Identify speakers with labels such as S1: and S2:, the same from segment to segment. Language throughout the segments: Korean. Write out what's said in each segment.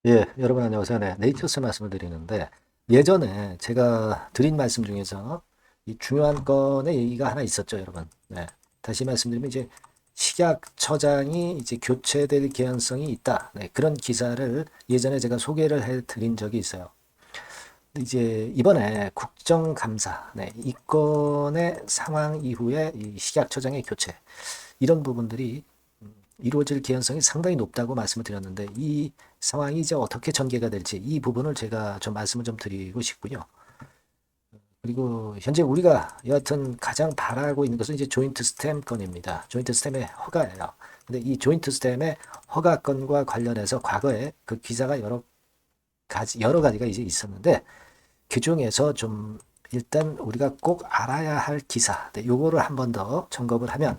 S1: 예, 여러분 안녕하세요. 네, 네이처스 말씀을 드리는데 예전에 제가 드린 말씀 중에서 이 중요한 건의 얘기가 하나 있었죠, 여러분. 네, 다시 말씀드리면 이제 식약처장이 이제 교체될 개연성이 있다. 네, 그런 기사를 예전에 제가 소개를 해 드린 적이 있어요. 이제 이번에 국정감사, 네, 이 건의 상황 이후에 이 식약처장의 교체 이런 부분들이 이루어질 개연성이 상당히 높다고 말씀을 드렸는데 이 상황이 이제 어떻게 전개가 될지 이 부분을 제가 좀 말씀을 좀 드리고 싶고요. 그리고 현재 우리가 여하튼 가장 바라고 있는 것은 이제 조인트 스템 건입니다. 조인트 스템의 허가예요. 근데 이 조인트 스템의 허가 건과 관련해서 과거에 그 기사가 여러 가지가 이제 있었는데 그 중에서 좀 일단 우리가 꼭 알아야 할 기사, 네, 요거를 한 번 더 점검을 하면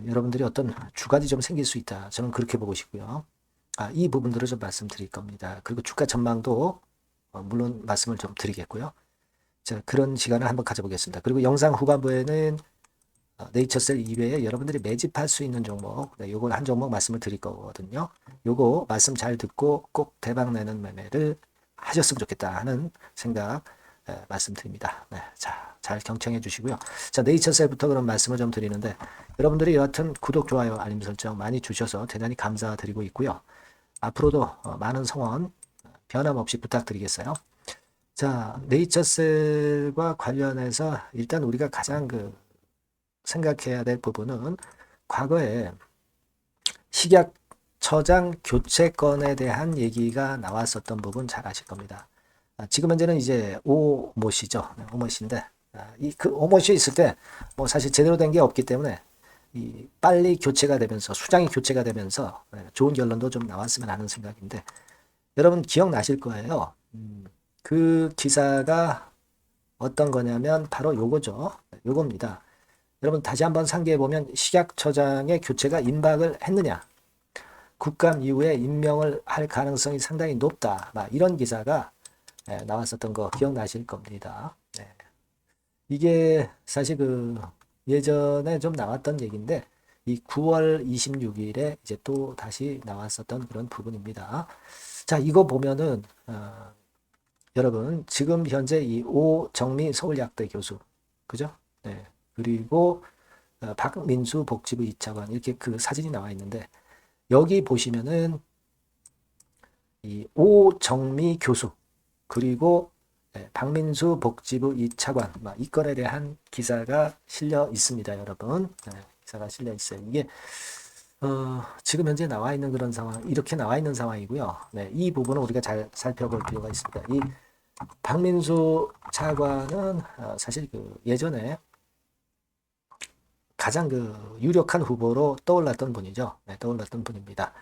S1: 여러분들이 어떤 주관이 좀 생길 수 있다. 저는 그렇게 보고 싶고요. 이 부분들을 좀 말씀드릴 겁니다. 그리고 주가 전망도 물론 말씀을 좀 드리겠고요. 자, 그런 시간을 한번 가져보겠습니다. 그리고 영상 후반부에는 네이처셀 이외에 여러분들이 매집할 수 있는 종목, 네, 요걸 한 종목 말씀을 드릴 거거든요. 요거 말씀 잘 듣고 꼭 대박 내는 매매를 하셨으면 좋겠다 하는 생각 말씀드립니다. 네, 자, 잘 경청해 주시고요. 자, 네이처셀부터 그런 말씀을 좀 드리는데 여러분들이 여하튼 구독, 좋아요, 알림 설정 많이 주셔서 대단히 감사드리고 있고요. 앞으로도 많은 성원 변함없이 부탁드리겠어요. 자, 네이처셀과 관련해서 일단 우리가 가장 생각해야 될 부분은 과거에 식약처장 교체건에 대한 얘기가 나왔었던 부분 잘 아실 겁니다. 지금 현재는 이제 오모 씨죠. 네, 오모 씨인데 이그 오모 씨 있을 때 뭐 사실 제대로 된 게 없기 때문에 이 빨리 교체가 되면서 수장이 교체가 되면서 좋은 결론도 좀 나왔으면 하는 생각인데 여러분 기억나실 거예요. 그 기사가 어떤 거냐면 바로 요거죠. 요겁니다. 여러분 다시 한번 상기해 보면 식약처장의 교체가 임박을 했느냐? 국감 이후에 임명을 할 가능성이 상당히 높다. 막 이런 기사가 나왔었던 거 기억나실 겁니다. 네. 이게 사실 예전에 좀 나왔던 얘기인데 이 9월 26일에 이제 또 다시 나왔었던 그런 부분입니다. 자, 이거 보면은 여러분 지금 현재 이 오정미 서울약대 교수 그죠? 네. 그리고 박민수 복지부 2차관 이렇게 그 사진이 나와 있는데 여기 보시면은 이 오정미 교수 그리고 박민수 복지부 2차관 이 건에 대한 기사가 실려 있습니다, 여러분. 네, 기사가 실려 있어요. 이게 지금 현재 나와 있는 그런 상황 이렇게 나와 있는 상황이고요. 네, 이 부분은 우리가 잘 살펴볼 필요가 있습니다. 이 박민수 차관은 사실 예전에 가장 유력한 후보로 떠올랐던 분이죠. 네, 떠올랐던 분입니다.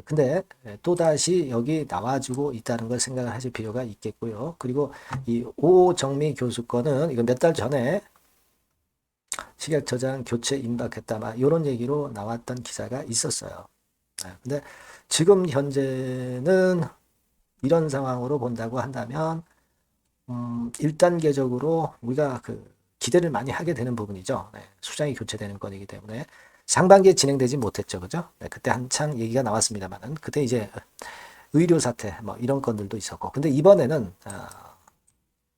S1: 근데 또다시 여기 나와주고 있다는 걸 생각을 하실 필요가 있겠고요. 그리고 이 오정미 교수 거는 이거 몇 달 전에 식약처장 교체 임박했다. 막 이런 얘기로 나왔던 기사가 있었어요. 근데 지금 현재는 이런 상황으로 본다고 한다면 1단계적으로 우리가 기대를 많이 하게 되는 부분이죠. 네, 수장이 교체되는 건이기 때문에 상반기에 진행되지 못했죠, 그죠? 네, 그때 한창 얘기가 나왔습니다만은 그때 이제 의료 사태 뭐 이런 건들도 있었고, 근데 이번에는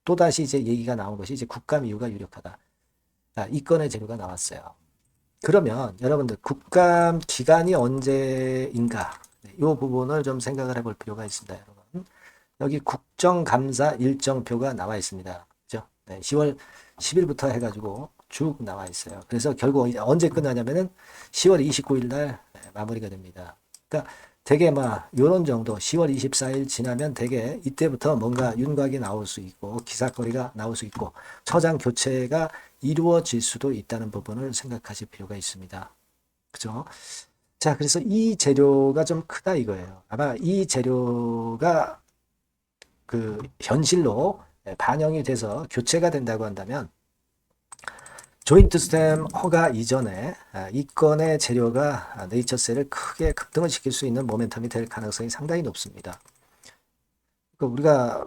S1: 또 다시 이제 얘기가 나온 것이 이제 국감 이유가 유력하다. 이 건의 재료가 나왔어요. 그러면 여러분들 국감 기간이 언제인가? 네, 이 부분을 좀 생각을 해볼 필요가 있습니다, 여러분. 여기 국정감사 일정표가 나와 있습니다. 그죠? 네, 10월 10일부터 해가지고 쭉 나와 있어요. 그래서 결국 언제 끝나냐면은 10월 29일 날 마무리가 됩니다. 그러니까 되게 요런 정도 10월 24일 지나면 되게 이때부터 뭔가 윤곽이 나올 수 있고 기사거리가 나올 수 있고 처장 교체가 이루어질 수도 있다는 부분을 생각하실 필요가 있습니다. 그죠? 자, 그래서 이 재료가 좀 크다 이거예요. 아마 이 재료가 현실로 반영이 돼서 교체가 된다고 한다면 조인트 스템 허가 이전에 이 건의 재료가 네이처셀을 크게 급등을 시킬 수 있는 모멘텀이 될 가능성이 상당히 높습니다. 우리가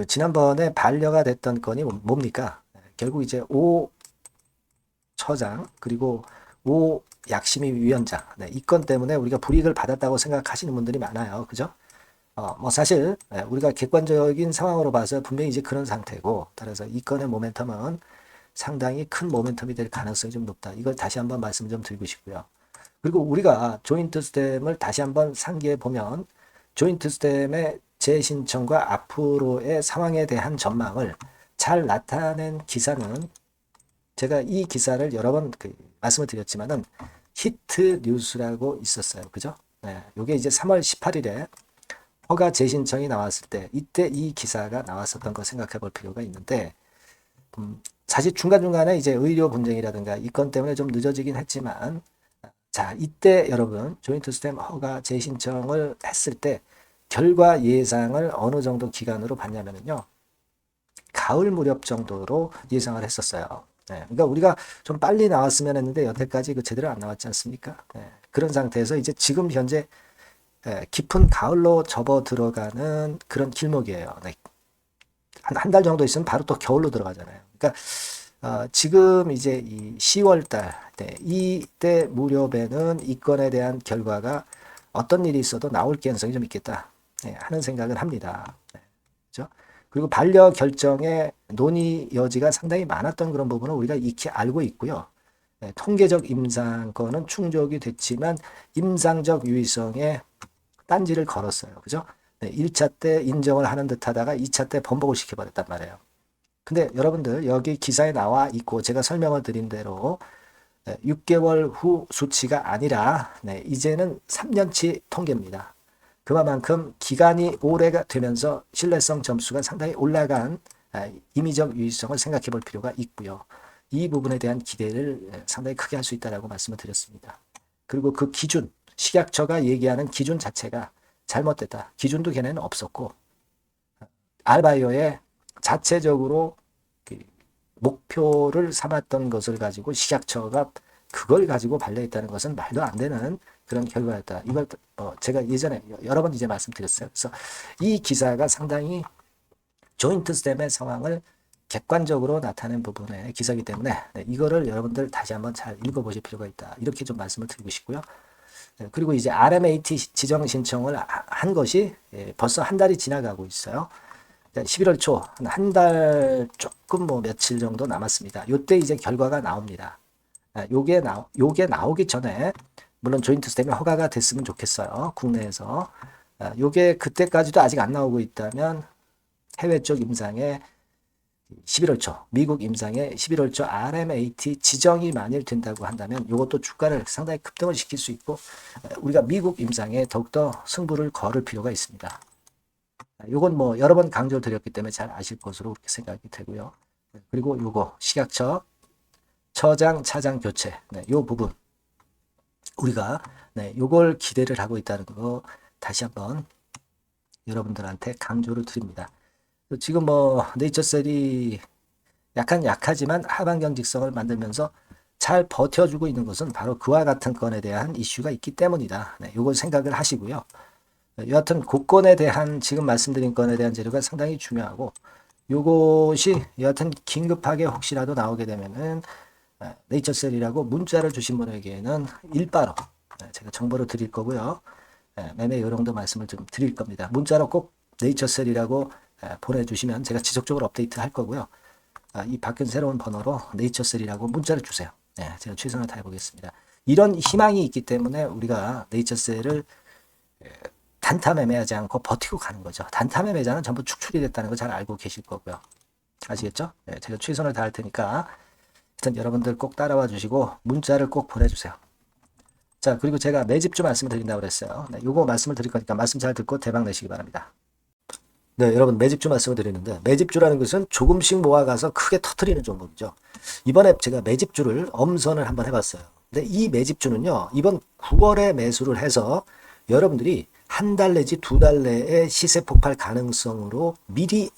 S1: 지난번에 반려가 됐던 건이 뭡니까? 결국 이제 오 처장 그리고 오 약심의 위원장. 네, 이 건 때문에 우리가 불이익을 받았다고 생각하시는 분들이 많아요. 그죠? 뭐 사실 우리가 객관적인 상황으로 봐서 분명히 이제 그런 상태고, 따라서 이 건의 모멘텀은 상당히 큰 모멘텀이 될 가능성이 좀 높다. 이걸 다시 한번 말씀 좀 드리고 싶고요. 그리고 우리가 조인트 스템을 다시 한번 상기해 보면 조인트 스템의 재신청과 앞으로의 상황에 대한 전망을 잘 나타낸 기사는 제가 이 기사를 여러 번 말씀을 드렸지만은 히트 뉴스라고 있었어요. 그죠? 네, 요게 이제 3월 18일에 허가 재신청이 나왔을 때 이때 이 기사가 나왔었던 거 생각해 볼 필요가 있는데 사실 중간중간에 이제 의료 분쟁이라든가 이 건 때문에 좀 늦어지긴 했지만 자, 이때 여러분 조인트 스템 허가 재신청을 했을 때 결과 예상을 어느 정도 기간으로 봤냐면요. 가을 무렵 정도로 예상을 했었어요. 네, 그러니까 우리가 좀 빨리 나왔으면 했는데 여태까지 그 제대로 안 나왔지 않습니까? 네, 그런 상태에서 이제 지금 현재 깊은 가을로 접어 들어가는 그런 길목이에요. 네. 한 달 정도 있으면 바로 또 겨울로 들어가잖아요. 그러니까 지금 이제 이 10월 달, 네, 이때 무렵에는 이 건에 대한 결과가 어떤 일이 있어도 나올 가능성이 좀 있겠다 네, 하는 생각을 합니다. 네, 그렇죠? 그리고 반려 결정의 논의 여지가 상당히 많았던 그런 부분을 우리가 익히 알고 있고요. 네, 통계적 임상권은 충족이 됐지만 임상적 유의성에 딴지를 걸었어요. 그죠? 네, 1차 때 인정을 하는 듯 하다가 2차 때 번복을 시켜버렸단 말이에요. 근데 여러분들 여기 기사에 나와 있고 제가 설명을 드린 대로 6개월 후 수치가 아니라 이제는 3년치 통계입니다. 그만큼 기간이 오래가 되면서 신뢰성 점수가 상당히 올라간 임의적 유의성을 생각해 볼 필요가 있고요. 이 부분에 대한 기대를 상당히 크게 할 수 있다고 말씀을 드렸습니다. 그리고 그 기준, 식약처가 얘기하는 기준 자체가 잘못됐다. 기준도 걔네는 없었고 알바이오의 자체적으로 목표를 삼았던 것을 가지고 식약처가 그걸 가지고 반려했다는 것은 말도 안 되는 그런 결과였다. 이걸 제가 예전에 여러 번 이제 말씀드렸어요. 그래서 이 기사가 상당히 조인트 스템의 상황을 객관적으로 나타낸 부분의 기사이기 때문에 이거를 여러분들 다시 한번 잘 읽어보실 필요가 있다. 이렇게 좀 말씀을 드리고 싶고요. 그리고 이제 RMAT 지정 신청을 한 것이 벌써 한 달이 지나가고 있어요. 11월 초 한 달 조금 뭐 며칠 정도 남았습니다. 이때 이제 결과가 나옵니다. 요게 나오기 전에 물론 조인트 스템이 허가가 됐으면 좋겠어요. 국내에서. 요게 그때까지도 아직 안 나오고 있다면 해외 쪽 임상에 11월 초 미국 임상에 11월 초 RMAT 지정이 만일 된다고 한다면 이것도 주가를 상당히 급등을 시킬 수 있고 우리가 미국 임상에 더욱더 승부를 걸을 필요가 있습니다. 요건 뭐 여러 번 강조를 드렸기 때문에 잘 아실 것으로 그렇게 생각이 되고요. 그리고 요거 식약처 처장 차장 교체 요 부분 우리가 요걸 기대를 하고 있다는 거 다시 한번 여러분들한테 강조를 드립니다. 지금 뭐 네이처셀이 약하지만 하반경 직성을 만들면서 잘 버텨주고 있는 것은 바로 그와 같은 건에 대한 이슈가 있기 때문이다. 요걸 생각을 하시고요. 여하튼 그건에 대한 지금 말씀드린 건에 대한 재료가 상당히 중요하고 요것이 여하튼 긴급하게 혹시라도 나오게 되면은 네이처셀이라고 문자를 주신 분에게는 일바로 제가 정보를 드릴 거고요. 매매 요령도 말씀을 좀 드릴 겁니다. 문자로 꼭 네이처셀이라고 보내주시면 제가 지속적으로 업데이트 할 거고요. 이 바뀐 새로운 번호로 네이처셀이라고 문자를 주세요. 제가 최선을 다해 보겠습니다. 이런 희망이 있기 때문에 우리가 네이처셀을 단타 매매하지 않고 버티고 가는 거죠. 단타 매매자는 전부 축출이 됐다는 거 잘 알고 계실 거고요. 아시겠죠? 제가 최선을 다할 테니까 일단 여러분들 꼭 따라와 주시고 문자를 꼭 보내주세요. 자, 그리고 제가 매집주 말씀을 드린다고 그랬어요. 요거 말씀을 드릴 거니까 말씀 잘 듣고 대박 내시기 바랍니다. 네, 여러분 매집주 말씀을 드리는데 매집주라는 것은 조금씩 모아가서 크게 터트리는 종목이죠. 이번에 제가 매집주를 엄선을 한번 해봤어요. 근데 이 매집주는요, 이번 9월에 매수를 해서 여러분들이 한 달 내지 두 달 내에 시세 폭발 가능성으로 미리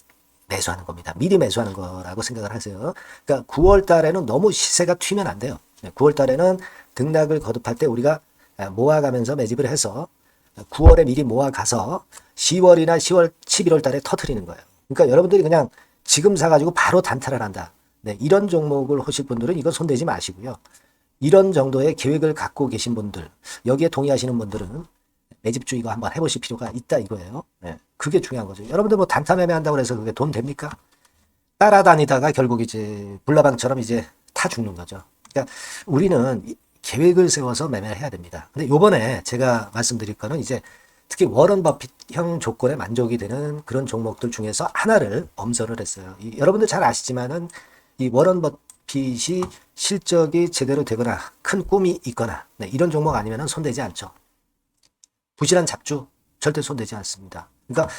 S1: 매수하는 겁니다. 미리 매수하는 거라고 생각을 하세요. 그러니까 9월 달에는 너무 시세가 튀면 안 돼요. 9월 달에는 등락을 거듭할 때 우리가 모아가면서 매집을 해서 9월에 미리 모아가서 10월이나 10월, 11월 달에 터트리는 거예요. 그러니까 여러분들이 그냥 지금 사가지고 바로 단타를 한다. 이런 종목을 하실 분들은 이거 손대지 마시고요. 이런 정도의 계획을 갖고 계신 분들, 여기에 동의하시는 분들은 매집주 이거 한번 해보실 필요가 있다 이거예요. 네, 그게 중요한 거죠. 여러분들 뭐 단타 매매한다고 해서 그게 돈 됩니까? 따라다니다가 결국 이제 불나방처럼 이제 타 죽는 거죠. 그러니까 우리는 계획을 세워서 매매를 해야 됩니다. 근데 요번에 제가 말씀드릴 거는 이제 특히 워런 버핏형 조건에 만족이 되는 그런 종목들 중에서 하나를 엄선을 했어요. 여러분들 잘 아시지만은 이 워런 버핏이 실적이 제대로 되거나 큰 꿈이 있거나 네, 이런 종목 아니면은 손대지 않죠. 부실한 잡주 절대 손대지 않습니다. 그러니까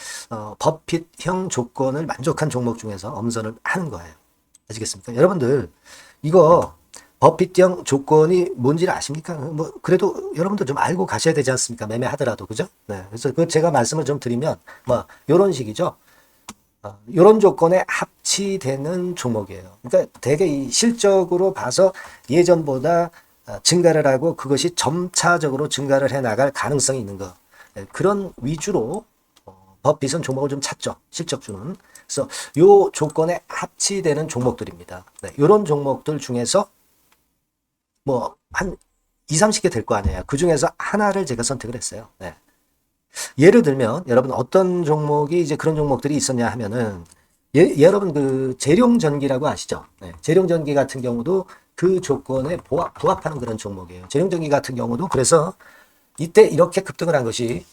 S1: 버핏형 조건을 만족한 종목 중에서 엄선을 하는 거예요. 아시겠습니까? 여러분들 이거 버핏형 조건이 뭔지를 아십니까? 뭐 그래도 여러분들 좀 알고 가셔야 되지 않습니까? 매매하더라도 그죠? 네. 그래서 그 제가 말씀을 좀 드리면 뭐 이런 식이죠. 이런 조건에 합치되는 종목이에요. 그러니까 되게 이 실적으로 봐서 예전보다 증가를 하고 그것이 점차적으로 증가를 해 나갈 가능성이 있는 거. 네, 그런 위주로 버핏은 종목을 좀 찾죠. 실적주는. 그래서 요 조건에 합치되는 종목들입니다. 네, 이런 종목들 중에서 뭐 한 2, 30개 될 거 아니에요. 그 중에서 하나를 제가 선택을 했어요. 네. 예를 들면 여러분 어떤 종목이 이제 그런 종목들이 있었냐 하면은 여러분 그 재룡전기라고 아시죠? 네. 재룡전기 같은 경우도 그 조건에 부합하는 그런 종목이에요. 재룡전기 같은 경우도 그래서 이때 이렇게 급등을 한 것이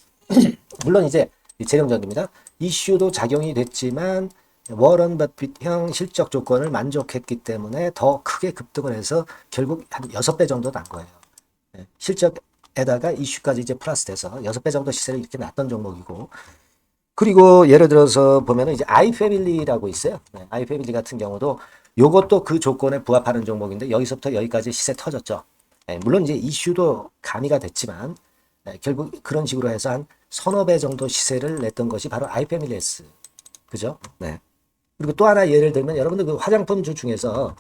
S1: 물론 이제 재룡전기입니다. 이슈도 작용이 됐지만 워런 버핏형 실적 조건을 만족했기 때문에 더 크게 급등을 해서 결국 한 6배 정도 난 거예요. 실적에다가 이슈까지 이제 플러스 돼서 6배 정도 시세를 이렇게 놨던 종목이고 그리고 예를 들어서 보면은 이제 아이패밀리라고 있어요. 네, 아이패밀리 같은 경우도 요것도 그 조건에 부합하는 종목인데 여기서부터 여기까지 시세 터졌죠. 네, 물론 이제 이슈도 가미가 됐지만 결국 그런 식으로 해서 한 서너 배 정도 시세를 냈던 것이 바로 아이패밀리스. 그죠? 네. 그리고 또 하나 예를 들면 여러분들 그 화장품주 중에서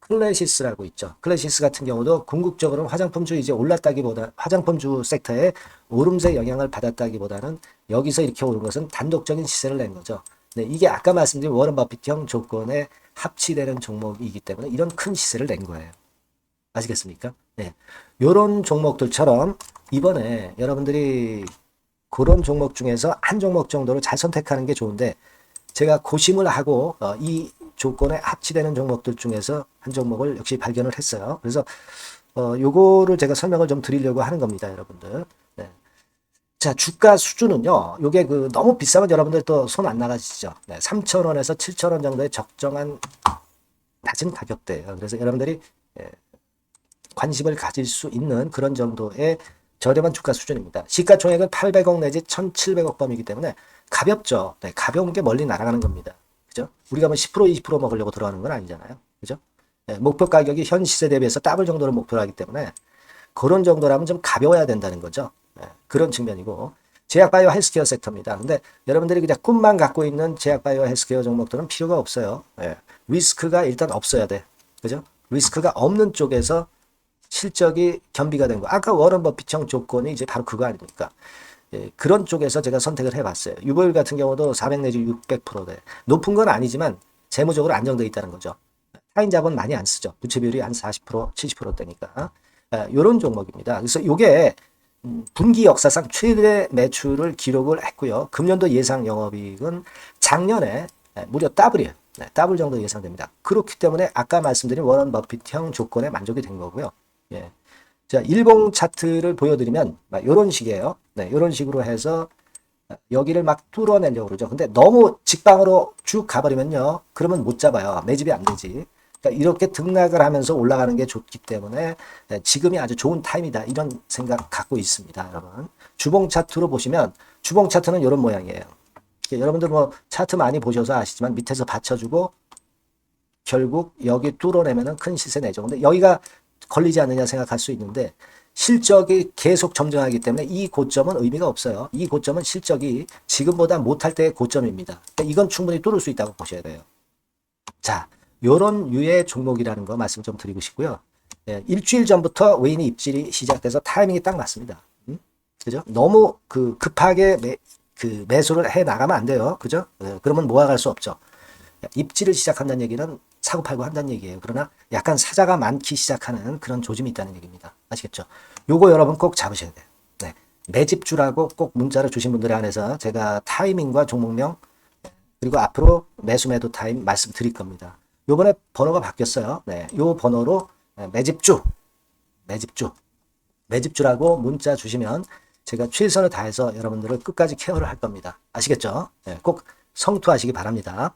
S1: 클래시스라고 있죠. 클래시스 같은 경우도 궁극적으로는 화장품주 이제 올랐다기보다 화장품주 섹터에 오름세 영향을 받았다기보다는 여기서 이렇게 오른 것은 단독적인 시세를 낸 거죠. 네, 이게 아까 말씀드린 워런 버핏형 조건에 합치되는 종목이기 때문에 이런 큰 시세를 낸 거예요. 아시겠습니까? 네. 요런 종목들처럼 이번에 여러분들이 그런 종목 중에서 한 종목 정도를 잘 선택하는 게 좋은데 제가 고심을 하고 이 조건에 합치되는 종목들 중에서 한 종목을 역시 발견을 했어요. 그래서 요거를 제가 설명을 좀 드리려고 하는 겁니다, 여러분들. 네. 자, 주가 수준은요. 요게 그 너무 비싸면 여러분들 또 손 안 나가시죠. 네, 3,000원에서 7,000원 정도의 적정한 낮은 가격대예요. 그래서 여러분들이 관심을 가질 수 있는 그런 정도의 저렴한 주가 수준입니다. 시가총액은 800억 내지 1,700억 범위이기 때문에 가볍죠. 네, 가벼운 게 멀리 날아가는 겁니다. 그죠? 우리가 뭐 10% 20% 먹으려고 들어가는 건 아니잖아요. 그죠? 네, 목표 가격이 현 시세 대비해서 더블 정도를 목표로 하기 때문에 그런 정도라면 좀 가벼워야 된다는 거죠. 네, 그런 측면이고 제약바이오 헬스케어 섹터입니다. 근데 여러분들이 그냥 꿈만 갖고 있는 제약바이오 헬스케어 종목들은 필요가 없어요. 네, 리스크가 일단 없어야 돼. 그죠? 리스크가 없는 쪽에서 실적이 겸비가 된 거. 아까 워런 버핏형 조건이 이제 바로 그거 아닙니까? 예, 그런 쪽에서 제가 선택을 해봤어요. 유보율 같은 경우도 400 내지 600%대. 높은 건 아니지만 재무적으로 안정되어 있다는 거죠. 타인 자본 많이 안 쓰죠. 부채 비율이 한 40%, 70%대니까. 이런 종목입니다. 그래서 이게 분기 역사상 최대 매출을 기록을 했고요. 금년도 예상 영업이익은 작년에 무려 더블이에요. 네, 더블 정도 예상됩니다. 그렇기 때문에 아까 말씀드린 워런 버핏형 조건에 만족이 된 거고요. 예. 자, 일봉 차트를 보여드리면 이런 식이에요. 네, 이런 식으로 해서 여기를 막 뚫어내려고 그러죠. 근데 너무 직방으로 쭉 가버리면요. 그러면 못 잡아요. 매집이 안 되지. 그러니까 이렇게 등락을 하면서 올라가는 게 좋기 때문에 지금이 아주 좋은 타임이다. 이런 생각 갖고 있습니다. 여러분. 주봉 차트로 보시면 주봉 차트는 이런 모양이에요. 여러분들 뭐 차트 많이 보셔서 아시지만 밑에서 받쳐주고 결국 여기 뚫어내면은 큰 시세 내죠. 근데 여기가 걸리지 않느냐 생각할 수 있는데 실적이 계속 점증하기 때문에 이 고점은 의미가 없어요. 이 고점은 실적이 지금보다 못할 때의 고점입니다. 그러니까 이건 충분히 뚫을 수 있다고 보셔야 돼요. 자, 요런 유의 종목이라는 거 말씀 좀 드리고 싶고요. 예, 일주일 전부터 외인이 입질이 시작돼서 타이밍이 딱 맞습니다. 그죠? 너무 급하게 매수를 해 나가면 안 돼요. 그죠? 예, 그러면 모아갈 수 없죠. 입질을 시작한다는 얘기는 사고 팔고 한다는 얘기예요. 그러나 약간 사자가 많기 시작하는 그런 조짐이 있다는 얘기입니다. 아시겠죠? 요거 여러분 꼭 잡으셔야 돼요. 네. 매집주라고 꼭 문자를 주신 분들에 한해서 제가 타이밍과 종목명 그리고 앞으로 매수 매도 타임 말씀드릴 겁니다. 요번에 번호가 바뀌었어요. 네. 요 번호로 매집주라고 문자 주시면 제가 최선을 다해서 여러분들을 끝까지 케어를 할 겁니다. 아시겠죠? 네. 꼭 성투하시기 바랍니다.